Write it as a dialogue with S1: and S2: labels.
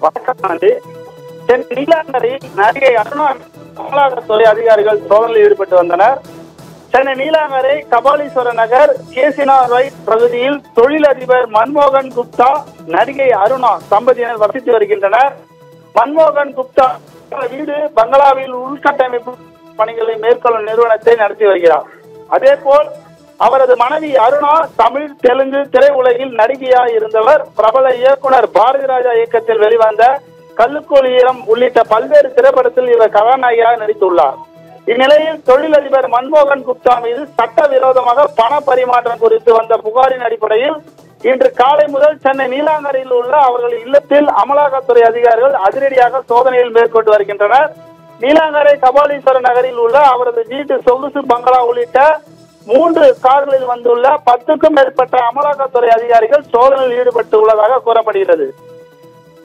S1: வணக்கம். சென்னை நீலாங்கரையில் நடிகை அருணா அமலாக்கத்துறை அதிகாரிகள் சோதனையில் ஈடுபட்டு வந்தனர். சென்னை நீலாங்கரை கபாலீஸ்வர நகர் கேசினார் பகுதியில் தொழிலதிபர் மன்மோகன் குப்தா நடிகை அருணா தம்பதியினர் வசித்து வருகின்றனர். மன்மோகன் குப்தா வீடு பங்களாவில் உள்கட்டமைப்பு பணிகளை மேற்கொள்ளும் நிறுவனத்தை நடத்தி வருகிறார். அதேபோல் அவரது மனைவி அருணா தமிழ் தெலுங்கு திரையுலகில் நடிகையாக இருந்தவர். பிரபல இயக்குனர் பாரதி ராஜா இயக்கத்தில் வெளிவந்த கல்லுக்கோலியம் உள்ளிட்ட பல்வேறு திரைப்படத்தில் இவர் கதாநாயகியாக நடித்துள்ளார். இந்நிலையில் தொழிலதிபர் மன்மோகன் குப்தா மீது சட்டவிரோதமாக பண பரிமாற்றம் குறித்து வந்த புகாரின் அடிப்படையில் இன்று காலை முதல் சென்னை நீலாங்கரையில் உள்ள அவர்கள் இல்லத்தில் அமலாக்கத்துறை அதிகாரிகள் அதிரடியாக சோதனையில் மேற்கொண்டு வருகின்றனர். நீலாங்கரை கபாலீஸ்வர நகரில் உள்ள அவரது வீட்டு சொகுசு பங்களா உள்ளிட்ட 3 கார்களில் வந்துள்ள 10க்கும் மேற்பட்ட அமலாக்கத்துறை அதிகாரிகள் சோதனையில் ஈடுபட்டு உள்ளதாக கூறப்படுகிறது.